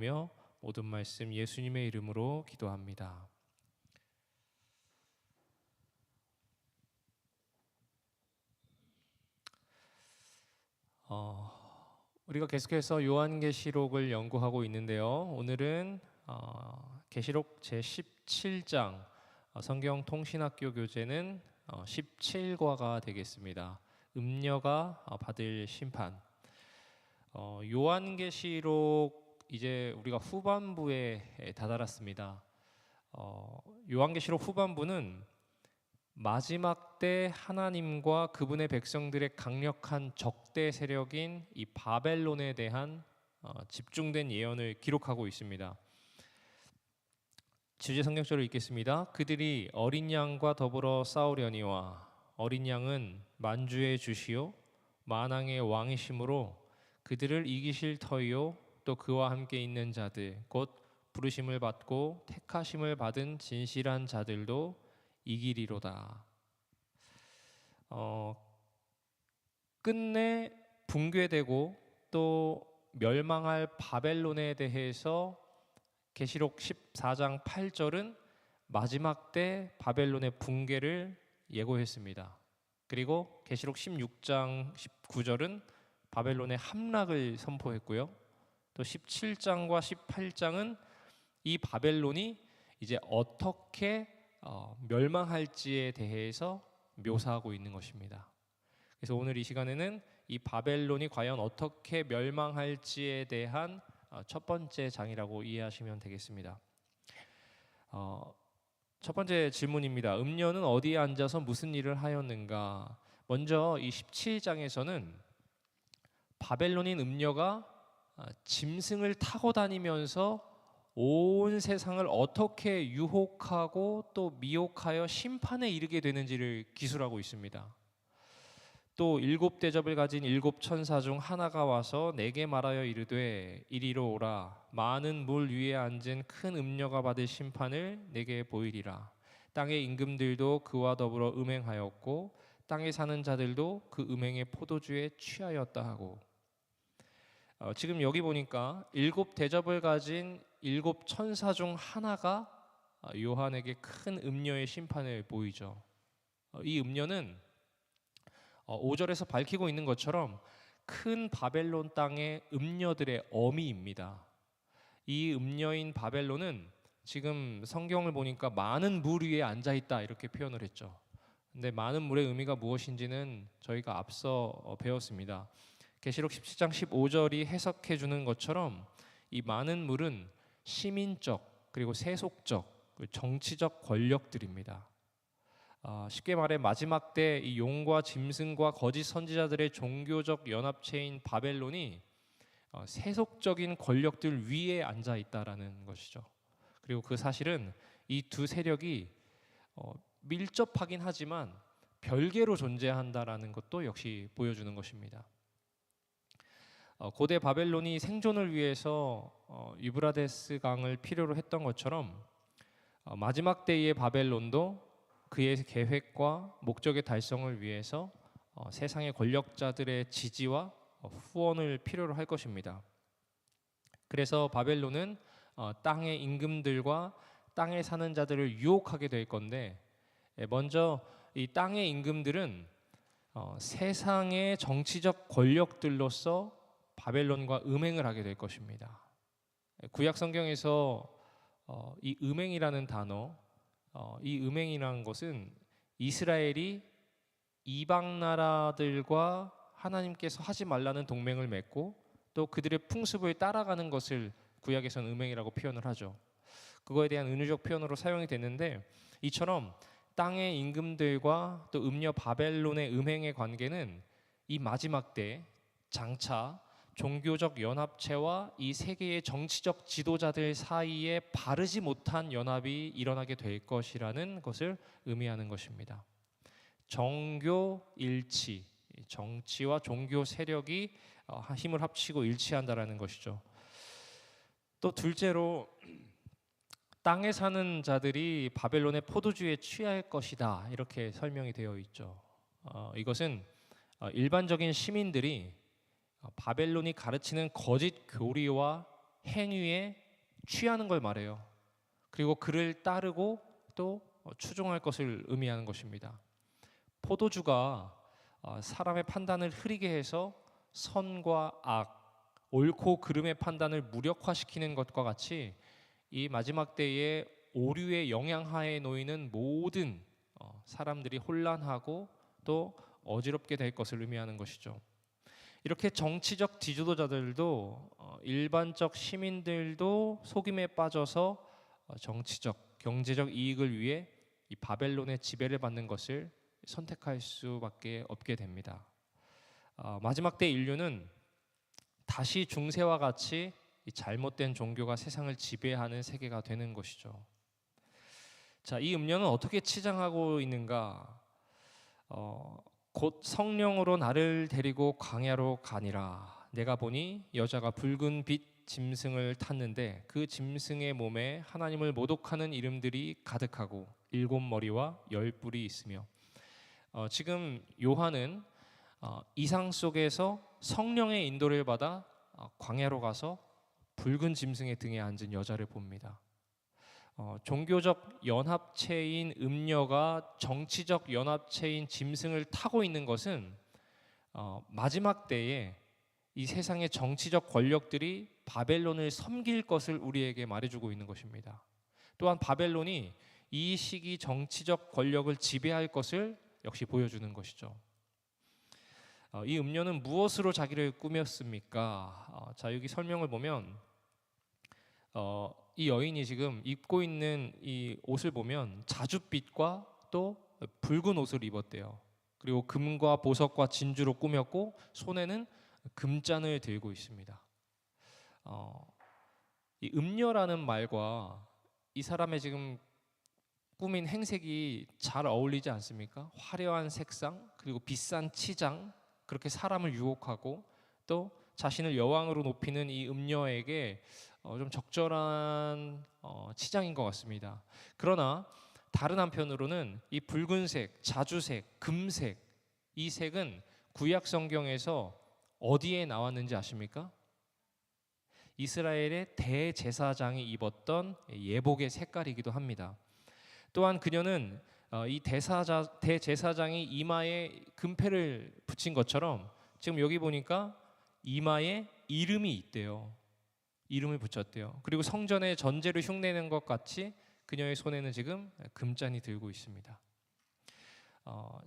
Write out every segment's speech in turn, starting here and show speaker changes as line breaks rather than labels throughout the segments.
기도하며 모든 말씀 예수님의 이름으로 기도합니다. 우리가 계속해서 요한계시록을 연구하고 있는데요. 오늘은 계시록 제17장 성경 통신학교 교재는 17과가 되겠습니다. 음녀가 받을 심판. 요한계시록 이제 우리가 후반부에 다다랐습니다. 요한계시록 후반부는 마지막 때 하나님과 그분의 백성들의 강력한 적대 세력인 이 바벨론에 대한 집중된 예언을 기록하고 있습니다. 주제 성경절을 읽겠습니다. 그들이 어린 양과 더불어 싸우려니와 어린 양은 만주의 주시요 만왕의 왕이심으로 그들을 이기실 터이요 또 그와 함께 있는 자들 곧 부르심을 받고 택하심을 받은 진실한 자들도 이기리로다. 끝내 붕괴되고 또 멸망할 바벨론에 대해서 계시록 14장 8절은 마지막 때 바벨론의 붕괴를 예고했습니다. 그리고 계시록 16장 19절은 바벨론의 함락을 선포했고요. 또 17장과 18장은 이 바벨론이 이제 어떻게 멸망할지에 대해서 묘사하고 있는 것입니다. 그래서 오늘 이 시간에는 이 바벨론이 과연 어떻게 멸망할지에 대한 첫 번째 장이라고 이해하시면 되겠습니다. 첫 번째 질문입니다. 음녀는 어디에 앉아서 무슨 일을 하였는가? 먼저 이 17장에서는 바벨론인 음녀가 짐승을 타고 다니면서 온 세상을 어떻게 유혹하고 또 미혹하여 심판에 이르게 되는지를 기술하고 있습니다. 또 7대접을 가진 7천사 중 하나가 와서 내게 말하여 이르되 이리로 오라. 많은 물 위에 앉은 큰 음녀가 받을 심판을 내게 보이리라. 땅의 임금들도 그와 더불어 음행하였고 땅에 사는 자들도 그 음행의 포도주에 취하였다 하고, 지금 여기 보니까 7대접을 가진 7천사 중 하나가 요한에게 큰 음녀의 심판을 보이죠. 이 음녀는 5절에서 밝히고 있는 것처럼 큰 바벨론 땅의 음녀들의 어미입니다. 이 음녀인 바벨론은 지금 성경을 보니까 많은 물 위에 앉아있다 이렇게 표현을 했죠. 근데 많은 물의 의미가 무엇인지는 저희가 앞서 배웠습니다. 계시록 17장 15절이 해석해 주는 것처럼 이 많은 물은 시민적 그리고 세속적 정치적 권력들입니다. 쉽게 말해 마지막 때 이 용과 짐승과 거짓 선지자들의 종교적 연합체인 바벨론이 세속적인 권력들 위에 앉아 있다라는 것이죠. 그리고 그 사실은 이 두 세력이 밀접하긴 하지만 별개로 존재한다라는 것도 역시 보여주는 것입니다. 고대 바벨론이 생존을 위해서 유브라데스 강을 필요로 했던 것처럼 마지막 때의 바벨론도 그의 계획과 목적의 달성을 위해서 세상의 권력자들의 지지와 후원을 필요로 할 것입니다. 그래서 바벨론은 땅의 임금들과 땅에 사는 자들을 유혹하게 될 건데, 먼저 이 땅의 임금들은 세상의 정치적 권력들로서 바벨론과 음행을 하게 될 것입니다. 구약 성경에서 이 음행이라는 단어, 이 음행이라는 것은 이스라엘이 이방 나라들과 하나님께서 하지 말라는 동맹을 맺고 또 그들의 풍습을 따라가는 것을 구약에서는 음행이라고 표현을 하죠. 그거에 대한 은유적 표현으로 사용이 됐는데, 이처럼 땅의 임금들과 또 음녀 바벨론의 음행의 관계는 이 마지막 때 장차 종교적 연합체와 이 세계의 정치적 지도자들 사이에 바르지 못한 연합이 일어나게 될 것이라는 것을 의미하는 것입니다. 정교 일치, 정치와 종교 세력이 힘을 합치고 일치한다라는 것이죠. 또 둘째로 땅에 사는 자들이 바벨론의 포도주에 취할 것이다 이렇게 설명이 되어 있죠. 이것은 일반적인 시민들이 바벨론이 가르치는 거짓 교리와 행위에 취하는 걸 말해요. 그리고 그를 따르고 또 추종할 것을 의미하는 것입니다. 포도주가 사람의 판단을 흐리게 해서 선과 악, 옳고 그름의 판단을 무력화시키는 것과 같이 이 마지막 때에 오류의 영향하에 놓이는 모든 사람들이 혼란하고 또 어지럽게 될 것을 의미하는 것이죠. 이렇게 정치적 지도자들도 일반적 시민들도 속임에 빠져서 정치적, 경제적 이익을 위해 이 바벨론의 지배를 받는 것을 선택할 수밖에 없게 됩니다. 마지막 때 인류는 다시 중세와 같이 이 잘못된 종교가 세상을 지배하는 세계가 되는 것이죠. 자, 이 음료는 어떻게 치장하고 있는가? 곧 성령으로 나를 데리고 광야로 가니라. 내가 보니 여자가 붉은 빛 짐승을 탔는데 그 짐승의 몸에 하나님을 모독하는 이름들이 가득하고 7머리와 10뿔이 있으며. 지금 요한은 이상 속에서 성령의 인도를 받아 광야로 가서 붉은 짐승의 등에 앉은 여자를 봅니다. 종교적 연합체인 음녀가 정치적 연합체인 짐승을 타고 있는 것은 마지막 때에 이 세상의 정치적 권력들이 바벨론을 섬길 것을 우리에게 말해주고 있는 것입니다. 또한 바벨론이 이 시기 정치적 권력을 지배할 것을 역시 보여주는 것이죠. 이 음녀는 무엇으로 자기를 꾸몄습니까? 자, 여기 설명을 보면 이 여인이 지금 입고 있는 이 옷을 보면 자줏빛과 또 붉은 옷을 입었대요. 그리고 금과 보석과 진주로 꾸몄고 손에는 금잔을 들고 있습니다. 이 음녀라는 말과 이 사람의 지금 꾸민 행색이 잘 어울리지 않습니까? 화려한 색상 그리고 비싼 치장, 그렇게 사람을 유혹하고 또 자신을 여왕으로 높이는 이 음녀에게 좀 적절한 치장인 것 같습니다. 그러나 다른 한편으로는 이 붉은색, 자주색, 금색, 이 색은 구약 성경에서 어디에 나왔는지 아십니까? 이스라엘의 대제사장이 입었던 예복의 색깔이기도 합니다. 또한 그녀는 이 대제사장이 이마에 금패를 붙인 것처럼 지금 여기 보니까 이마에 이름이 있대요. 이름을 붙였대요. 그리고 성전의 전제를 흉내내는 것 같이 그녀의 손에는 지금 금잔이 들고 있습니다.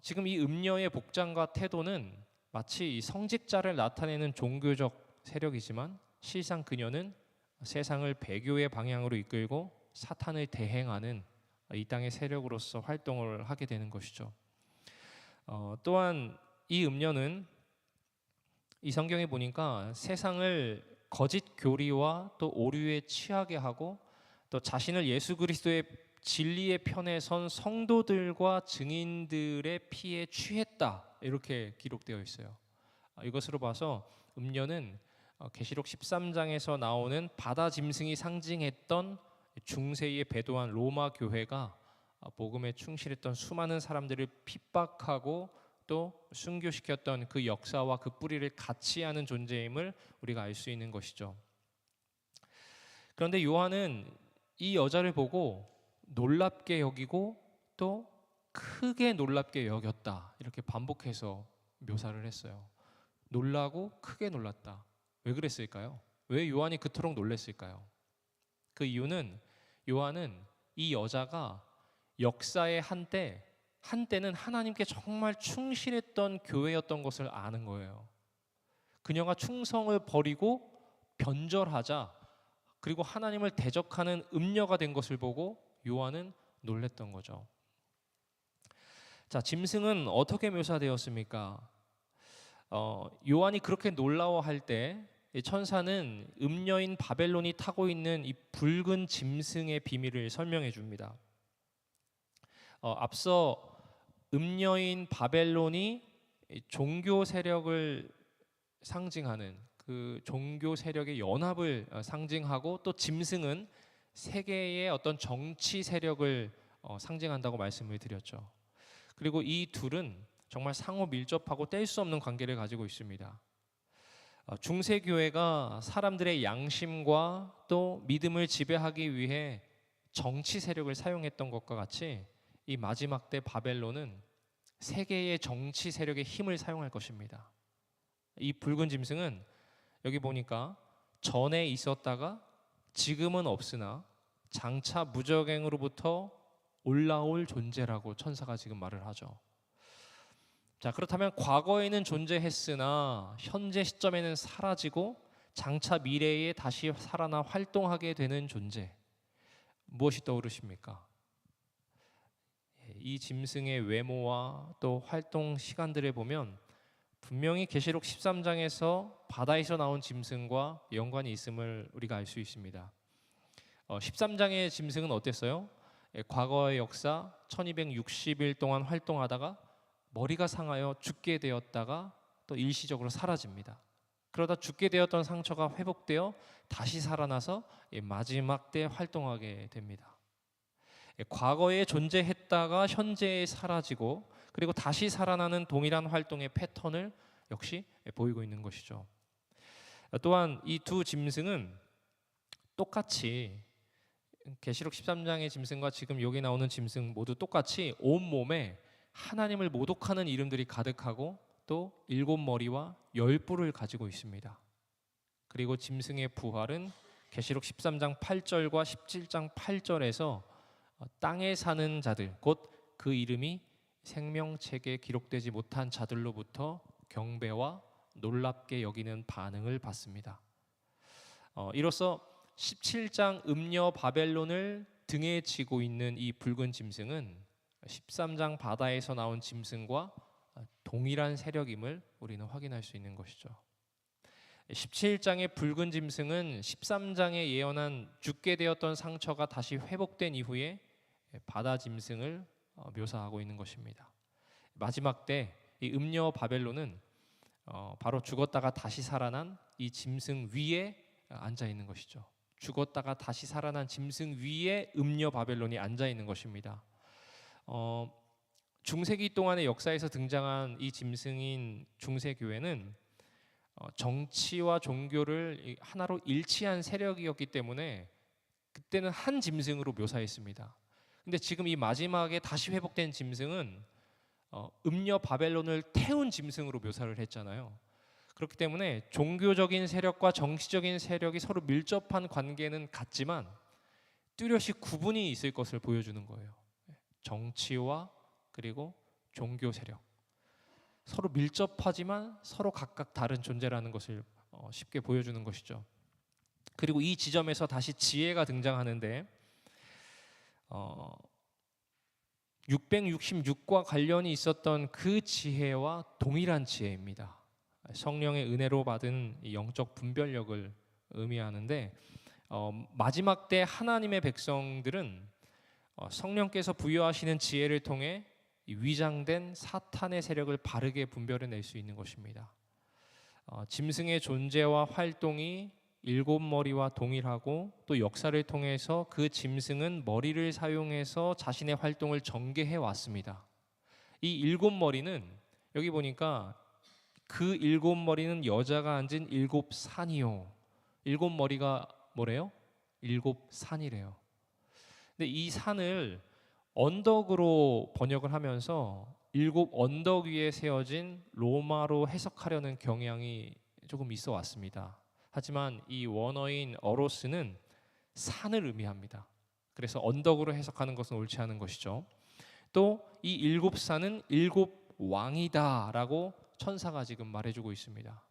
지금 이 음녀의 복장과 태도는 마치 성직자를 나타내는 종교적 세력이지만 실상 그녀는 세상을 배교의 방향으로 이끌고 사탄을 대행하는 이 땅의 세력으로서 활동을 하게 되는 것이죠. 또한 이 음녀는 이 성경에 보니까 세상을 거짓 교리와 또 오류에 취하게 하고 또 자신을 예수 그리스도의 진리의 편에 선 성도들과 증인들의 피에 취했다, 이렇게 기록되어 있어요. 이것으로 봐서 음녀는 계시록 13장에서 나오는 바다 짐승이 상징했던 중세에 배도한 로마 교회가 복음에 충실했던 수많은 사람들을 핍박하고 또 순교시켰던 그 역사와 그 뿌리를 같이 하는 존재임을 우리가 알 수 있는 것이죠. 그런데 요한은 이 여자를 보고 놀랍게 여기고 또 크게 놀랍게 여겼다, 이렇게 반복해서 묘사를 했어요. 놀라고 크게 놀랐다. 왜 그랬을까요? 왜 요한이 그토록 놀랐을까요? 그 이유는 요한은 이 여자가 역사의 한때는 하나님께 정말 충실했던 교회였던 것을 아는 거예요. 그녀가 충성을 버리고 변절하자, 그리고 하나님을 대적하는 음녀가 된 것을 보고 요한은 놀랬던 거죠. 자, 짐승은 어떻게 묘사되었습니까? 요한이 그렇게 놀라워할 때 천사는 음녀인 바벨론이 타고 있는 이 붉은 짐승의 비밀을 설명해 줍니다. 앞서 음녀인 바벨론이 종교 세력을 상징하는 그 종교 세력의 연합을 상징하고 또 짐승은 세계의 어떤 정치 세력을 상징한다고 말씀을 드렸죠. 그리고 이 둘은 정말 상호 밀접하고 뗄 수 없는 관계를 가지고 있습니다. 중세 교회가 사람들의 양심과 또 믿음을 지배하기 위해 정치 세력을 사용했던 것과 같이 이 마지막 때 바벨론은 세계의 정치 세력의 힘을 사용할 것입니다. 이 붉은 짐승은 여기 보니까 전에 있었다가 지금은 없으나 장차 무적행으로부터 올라올 존재라고 천사가 지금 말을 하죠. 자, 그렇다면 과거에는 존재했으나 현재 시점에는 사라지고 장차 미래에 다시 살아나 활동하게 되는 존재, 무엇이 떠오르십니까? 이 짐승의 외모와 또 활동 시간들을 보면 분명히 계시록 13장에서 바다에서 나온 짐승과 연관이 있음을 우리가 알 수 있습니다. 13장의 짐승은 어땠어요? 과거의 역사 1260일 동안 활동하다가 머리가 상하여 죽게 되었다가 또 일시적으로 사라집니다. 그러다 죽게 되었던 상처가 회복되어 다시 살아나서 마지막 때 활동하게 됩니다. 과거에 존재했다가 현재에 사라지고 그리고 다시 살아나는 동일한 활동의 패턴을 역시 보이고 있는 것이죠. 또한 이 두 짐승은 똑같이 계시록 13장의 짐승과 지금 여기 나오는 짐승 모두 똑같이 온몸에 하나님을 모독하는 이름들이 가득하고 또 7머리와 10뿔을 가지고 있습니다. 그리고 짐승의 부활은 계시록 13장 8절과 17장 8절에서 땅에 사는 자들, 곧 그 이름이 생명책에 기록되지 못한 자들로부터 경배와 놀랍게 여기는 반응을 받습니다. 이로써 17장 음녀 바벨론을 등에 지고 있는 이 붉은 짐승은 13장 바다에서 나온 짐승과 동일한 세력임을 우리는 확인할 수 있는 것이죠. 17장의 붉은 짐승은 13장에 예언한 죽게 되었던 상처가 다시 회복된 이후에 바다 짐승을 묘사하고 있는 것입니다. 마지막 때 이 음녀 바벨론은 바로 죽었다가 다시 살아난 이 짐승 위에 앉아 있는 것이죠. 죽었다가 다시 살아난 짐승 위에 음녀 바벨론이 앉아 있는 것입니다. 중세기 동안의 역사에서 등장한 이 짐승인 중세교회는 정치와 종교를 하나로 일치한 세력이었기 때문에 그때는 한 짐승으로 묘사했습니다. 근데 지금 이 마지막에 다시 회복된 짐승은 음녀 바벨론을 태운 짐승으로 묘사를 했잖아요. 그렇기 때문에 종교적인 세력과 정치적인 세력이 서로 밀접한 관계는 같지만 뚜렷이 구분이 있을 것을 보여주는 거예요. 정치와 그리고 종교 세력, 서로 밀접하지만 서로 각각 다른 존재라는 것을 쉽게 보여주는 것이죠. 그리고 이 지점에서 다시 지혜가 등장하는데 666과 관련이 있었던 그 지혜와 동일한 지혜입니다. 성령의 은혜로 받은 영적 분별력을 의미하는데 마지막 때 하나님의 백성들은 성령께서 부여하시는 지혜를 통해 위장된 사탄의 세력을 바르게 분별해낼 수 있는 것입니다. 짐승의 존재와 활동이 7머리와 동일하고 또 역사를 통해서 그 짐승은 머리를 사용해서 자신의 활동을 전개해 왔습니다. 이 7머리는 여기 보니까 그 7머리는 여자가 앉은 7산이요. 7머리가 뭐래요? 7산이래요. 근데 이 산을 언덕으로 번역을 하면서 7 언덕 위에 세워진 로마로 해석하려는 경향이 조금 있어 왔습니다. 하지만 이 원어인 어로스는 산을 의미합니다. 그래서 언덕으로 해석하는 것은 옳지 않은 것이죠. 또 이 7산은 7왕이다 라고 천사가 지금 말해주고 있습니다.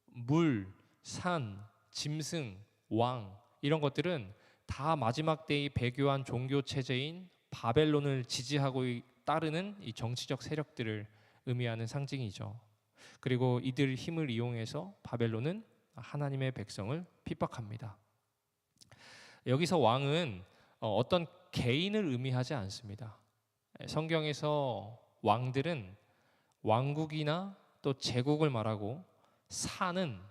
물, 산, 짐승, 왕 이런 것들은 다 마지막 때의 배교한 종교 체제인 바벨론을 지지하고 따르는 이 정치적 세력들을 의미하는 상징이죠. 그리고 이들 힘을 이용해서 바벨론은 하나님의 백성을 핍박합니다. 여기서 왕은 어떤 개인을 의미하지 않습니다. 성경에서 왕들은 왕국이나 또 제국을 말하고 산은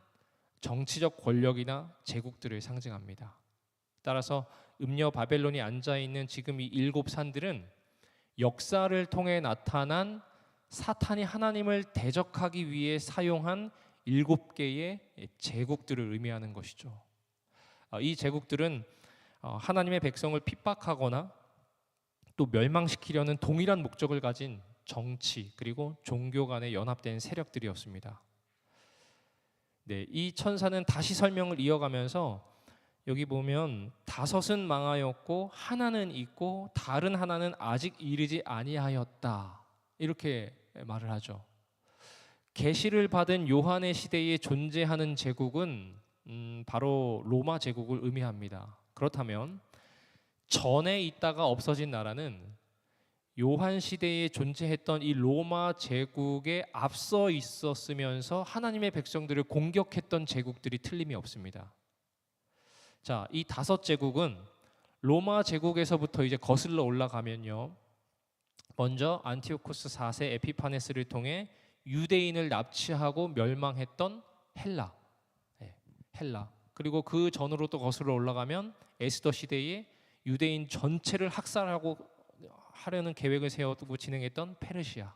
정치적 권력이나 제국들을 상징합니다. 따라서 음녀 바벨론이 앉아있는 지금 이 7산들은 역사를 통해 나타난 사탄이 하나님을 대적하기 위해 사용한 7개의 제국들을 의미하는 것이죠. 이 제국들은 하나님의 백성을 핍박하거나 또 멸망시키려는 동일한 목적을 가진 정치 그리고 종교 간에 연합된 세력들이었습니다. 네, 이 천사는 다시 설명을 이어가면서 여기 보면 다섯은 망하였고 하나는 있고 다른 하나는 아직 이르지 아니하였다 이렇게 말을 하죠. 계시를 받은 요한의 시대에 존재하는 제국은 바로 로마 제국을 의미합니다. 그렇다면 전에 있다가 없어진 나라는 요한 시대에 존재했던 이 로마 제국에 앞서 있었으면서 하나님의 백성들을 공격했던 제국들이 틀림이 없습니다. 자, 이 5제국은 로마 제국에서부터 이제 거슬러 올라가면요. 먼저 안티오코스 4세 에피파네스를 통해 유대인을 납치하고 멸망했던 헬라. 헬라. 그리고 그 전으로 또 거슬러 올라가면 에스더 시대에 유대인 전체를 하려는 계획을 세워두고 진행했던 페르시아.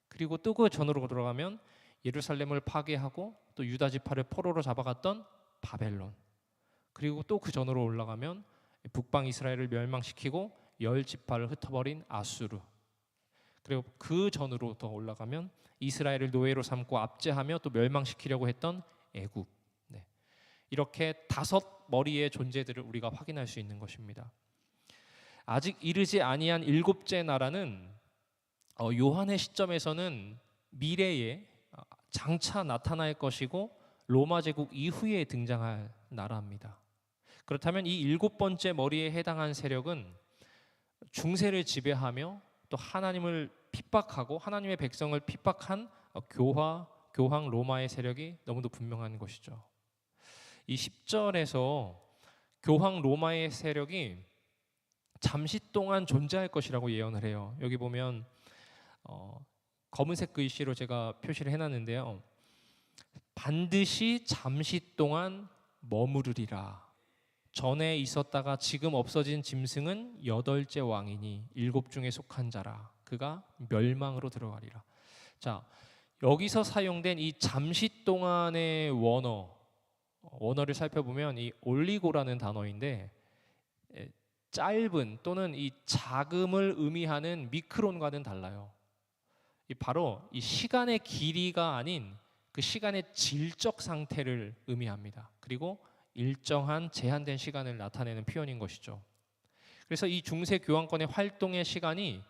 그리고 또 그 전으로 들어가면 예루살렘을 파괴하고 또 유다 지파를 포로로 잡아갔던 바벨론. 그리고 또 그 전으로 올라가면 북방 이스라엘을 멸망시키고 10지파를 흩어버린 아수르. 그리고 그 전으로 더 올라가면 이스라엘을 노예로 삼고 압제하며 또 멸망시키려고 했던 애굽. 네. 이렇게 5머리의 존재들을 우리가 확인할 수 있는 것입니다. 아직 이르지 아니한 7째 나라는 요한의 시점에서는 미래에 장차 나타날 것이고 로마 제국 이후에 등장할 나라입니다. 그렇다면 이 7번째 머리에 해당한 세력은 중세를 지배하며 또 하나님을 핍박하고 하나님의 백성을 핍박한 교황 로마의 세력이 너무도 분명한 것이죠. 이 10절에서 교황 로마의 세력이 잠시 동안 존재할 것이라고 예언을 해요. 여기 보면 검은색 글씨로 제가 표시를 해놨는데요. 반드시 잠시 동안 머무르리라. 전에 있었다가 지금 없어진 짐승은 8째 왕이니 7 중에 속한 자라. 그가 멸망으로 들어가리라. 자, 여기서 사용된 이 잠시 동안의 원어를 살펴보면 이 올리고라는 단어인데 짧은 또는 이 작음을 의미하는 미크론과는 달라요. 바로 이 시간의 길이가 아닌 그 시간의 질적 상태를 의미합니다. 그리고 일정한 제한된 시간을 나타내는 표현인 것이죠. 그래서 이 중세 교황권의 활동의 시간이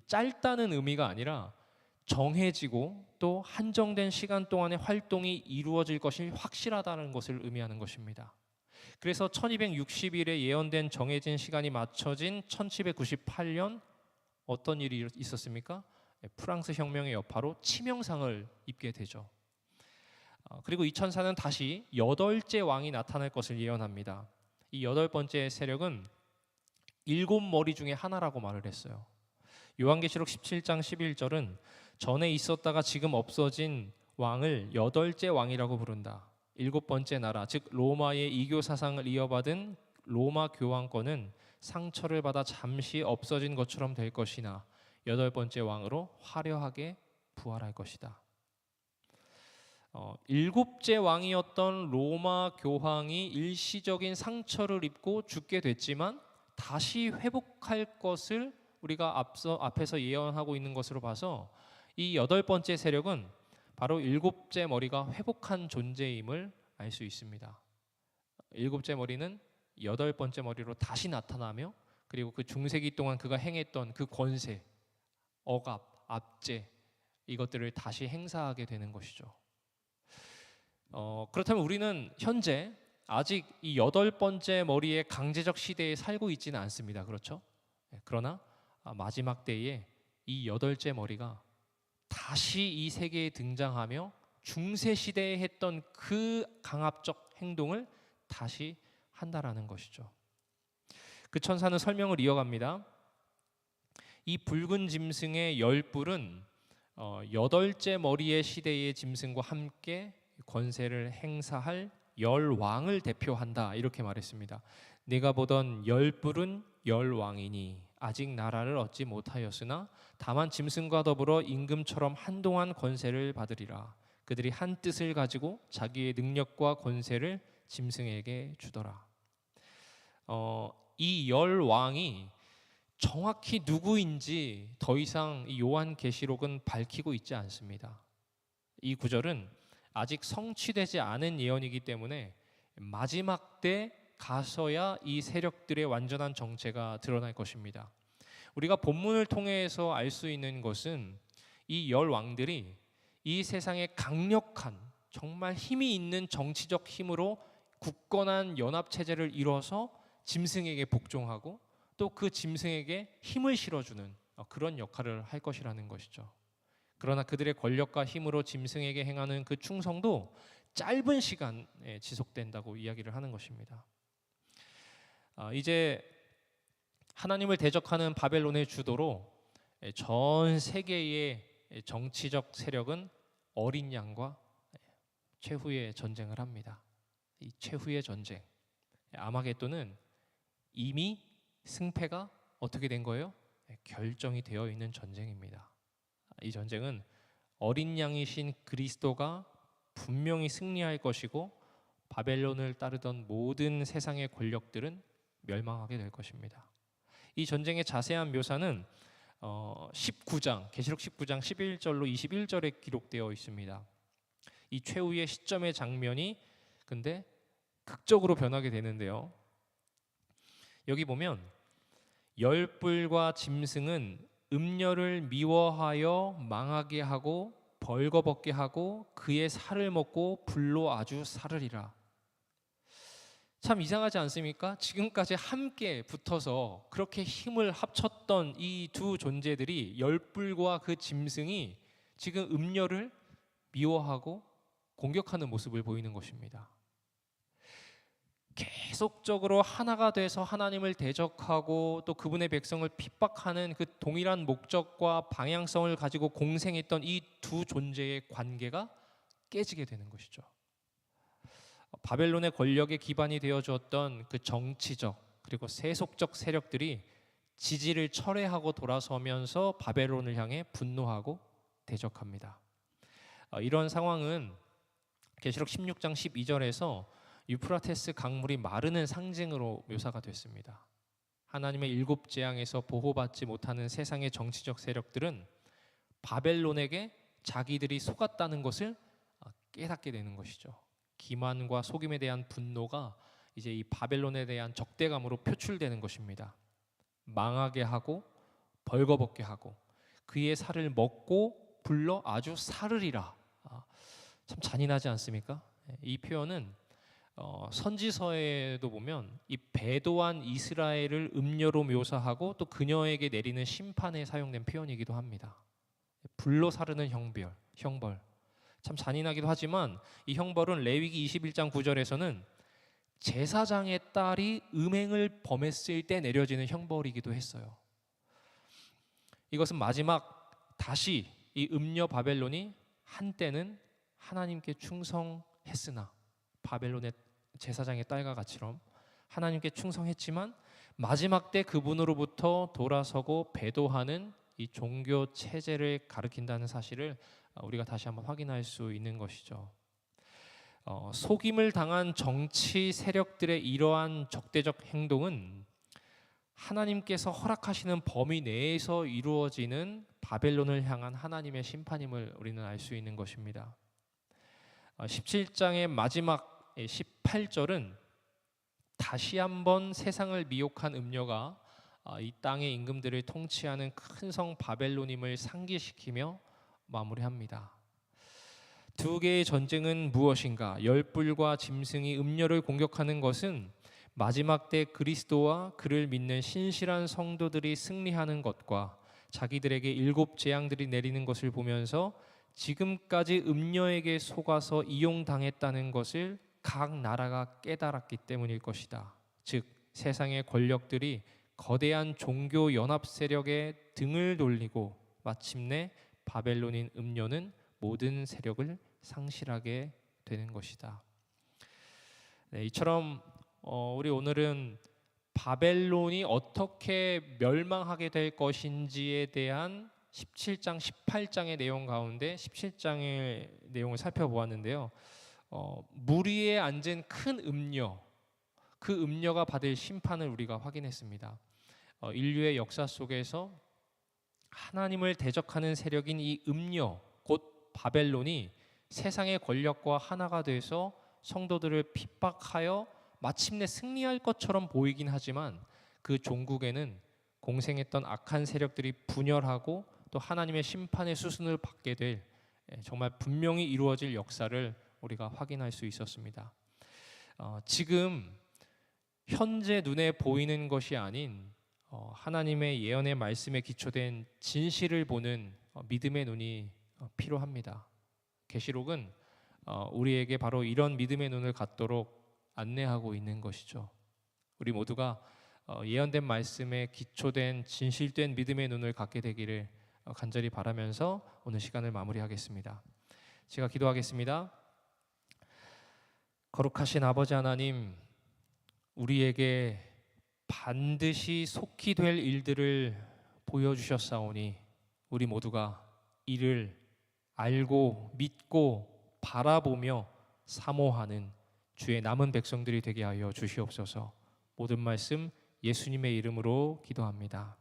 짧다는 의미가 아니라 정해지고 또 한정된 시간 동안의 활동이 이루어질 것이 확실하다는 것을 의미하는 것입니다. 그래서 1260일에 예언된 정해진 시간이 맞춰진 1798년 어떤 일이 있었습니까? 프랑스 혁명의 여파로 치명상을 입게 되죠. 그리고 이 천사는 다시 8째 왕이 나타날 것을 예언합니다. 이 8번째 세력은 7머리 중에 하나라고 말을 했어요. 요한계시록 17장 11절은 전에 있었다가 지금 없어진 왕을 8째 왕이라고 부른다. 7번째 나라, 즉 로마의 이교 사상을 이어받은 로마 교황권은 상처를 받아 잠시 없어진 것처럼 될 것이나 8번째 왕으로 화려하게 부활할 것이다. 7째 왕이었던 로마 교황이 일시적인 상처를 입고 죽게 됐지만 다시 회복할 것을 우리가 앞에서 예언하고 있는 것으로 봐서 이 8번째 세력은 바로 7째 머리가 회복한 존재임을 알 수 있습니다. 7째 머리는 8번째 머리로 다시 나타나며 그리고 그 중세기 동안 그가 행했던 그 권세, 억압, 압제 이것들을 다시 행사하게 되는 것이죠. 그렇다면 우리는 현재 아직 이 8번째 머리의 강제적 시대에 살고 있지는 않습니다. 그렇죠? 그러나 마지막 때에 이 8째 머리가 다시 이 세계에 등장하며 중세 시대에 했던 그 강압적 행동을 다시 한다라는 것이죠. 그 천사는 설명을 이어갑니다. 이 붉은 짐승의 10뿔은 8째 머리의 시대의 짐승과 함께 권세를 행사할 10왕을 대표한다 이렇게 말했습니다. 네가 보던 10뿔은 10왕이니 아직 나라를 얻지 못하였으나 다만 짐승과 더불어 임금처럼 한동안 권세를 받으리라. 그들이 한 뜻을 가지고 자기의 능력과 권세를 짐승에게 주더라. 이 열 왕이 정확히 누구인지 더 이상 이 요한계시록은 밝히고 있지 않습니다. 이 구절은 아직 성취되지 않은 예언이기 때문에 마지막 때 가서야 이 세력들의 완전한 정체가 드러날 것입니다. 우리가 본문을 통해서 알 수 있는 것은 이 열 왕들이 이 세상의 강력한 정말 힘이 있는 정치적 힘으로 굳건한 연합 체제를 이뤄서 짐승에게 복종하고 또 그 짐승에게 힘을 실어주는 그런 역할을 할 것이라는 것이죠. 그러나 그들의 권력과 힘으로 짐승에게 행하는 그 충성도 짧은 시간에 지속된다고 이야기를 하는 것입니다. 이제 하나님을 대적하는 바벨론의 주도로 전 세계의 정치적 세력은 어린 양과 최후의 전쟁을 합니다. 이 최후의 전쟁, 아마겟돈은 이미 승패가 어떻게 된 거예요? 결정이 되어 있는 전쟁입니다. 이 전쟁은 어린 양이신 그리스도가 분명히 승리할 것이고 바벨론을 따르던 모든 세상의 권력들은 멸망하게 될 것입니다. 이 전쟁의 자세한 묘사는 19장, 계시록 19장 11절로 21절에 기록되어 있습니다. 이 최후의 시점의 장면이 근데 극적으로 변하게 되는데요. 여기 보면 열불과 짐승은 음녀를 미워하여 망하게 하고 벌거벗게 하고 그의 살을 먹고 불로 아주 사르리라. 참 이상하지 않습니까? 지금까지 함께 붙어서 그렇게 힘을 합쳤던 이 두 존재들이 열불과 그 짐승이 지금 음녀를 미워하고 공격하는 모습을 보이는 것입니다. 계속적으로 하나가 돼서 하나님을 대적하고 또 그분의 백성을 핍박하는 그 동일한 목적과 방향성을 가지고 공생했던 이 두 존재의 관계가 깨지게 되는 것이죠. 바벨론의 권력의 기반이 되어 주었던 그 정치적 그리고 세속적 세력들이 지지를 철회하고 돌아서면서 바벨론을 향해 분노하고 대적합니다. 이런 상황은 계시록 16장 12절에서 유프라테스 강물이 마르는 상징으로 묘사가 됐습니다. 하나님의 일곱 재앙에서 보호받지 못하는 세상의 정치적 세력들은 바벨론에게 자기들이 속았다는 것을 깨닫게 되는 것이죠. 기만과 속임에 대한 분노가 이제 이 바벨론에 대한 적대감으로 표출되는 것입니다. 망하게 하고 벌거벗게 하고 그의 살을 먹고 불러 아주 사르리라. 참 잔인하지 않습니까? 이 표현은 선지서에도 보면 이 배도한 이스라엘을 음녀로 묘사하고 또 그녀에게 내리는 심판에 사용된 표현이기도 합니다. 불로 사르는 형벌. 참 잔인하기도 하지만 이 형벌은 레위기 21장 9절에서는 제사장의 딸이 음행을 범했을 때 내려지는 형벌이기도 했어요. 이것은 마지막 다시 이 음녀 바벨론이 한때는 하나님께 충성했으나 바벨론의 제사장의 딸과 같이럼 하나님께 충성했지만 마지막 때 그분으로부터 돌아서고 배도하는 이 종교 체제를 가리킨다는 사실을 우리가 다시 한번 확인할 수 있는 것이죠. 속임을 당한 정치 세력들의 이러한 적대적 행동은 하나님께서 허락하시는 범위 내에서 이루어지는 바벨론을 향한 하나님의 심판임을 우리는 알 수 있는 것입니다. 17장의 마지막 18절은 다시 한번 세상을 미혹한 음녀가 이 땅의 임금들을 통치하는 큰 성 바벨론임을 상기시키며 마무리합니다. 두 개의 전쟁은 무엇인가? 열불과 짐승이 음녀를 공격하는 것은 마지막 때 그리스도와 그를 믿는 신실한 성도들이 승리하는 것과 자기들에게 일곱 재앙들이 내리는 것을 보면서 지금까지 음녀에게 속아서 이용당했다는 것을 각 나라가 깨달았기 때문일 것이다. 즉 세상의 권력들이 거대한 종교 연합 세력에 등을 돌리고 마침내 바벨론인 음녀는 모든 세력을 상실하게 되는 것이다. 네, 이처럼 우리 오늘은 바벨론이 어떻게 멸망하게 될 것인지에 대한 17장, 18장의 내용 가운데 17장의 내용을 살펴보았는데요. 물 위에 앉은 큰 음녀, 그 음녀가 받을 심판을 우리가 확인했습니다. 인류의 역사 속에서 하나님을 대적하는 세력인 이 음녀, 곧 바벨론이 세상의 권력과 하나가 돼서 성도들을 핍박하여 마침내 승리할 것처럼 보이긴 하지만 그 종국에는 공생했던 악한 세력들이 분열하고 또 하나님의 심판의 수순을 받게 될 정말 분명히 이루어질 역사를 우리가 확인할 수 있었습니다. 지금 현재 눈에 보이는 것이 아닌 하나님의 예언의 말씀에 기초된 진실을 보는 믿음의 눈이 필요합니다. 계시록은 우리에게 바로 이런 믿음의 눈을 갖도록 안내하고 있는 것이죠. 우리 모두가 예언된 말씀에 기초된 진실된 믿음의 눈을 갖게 되기를 간절히 바라면서 오늘 시간을 마무리하겠습니다. 제가 기도하겠습니다. 거룩하신 아버지 하나님, 우리에게 반드시 속히 될 일들을 보여주셨사오니 우리 모두가 이를 알고 믿고 바라보며 사모하는 주의 남은 백성들이 되게 하여 주시옵소서. 모든 말씀 예수님의 이름으로 기도합니다.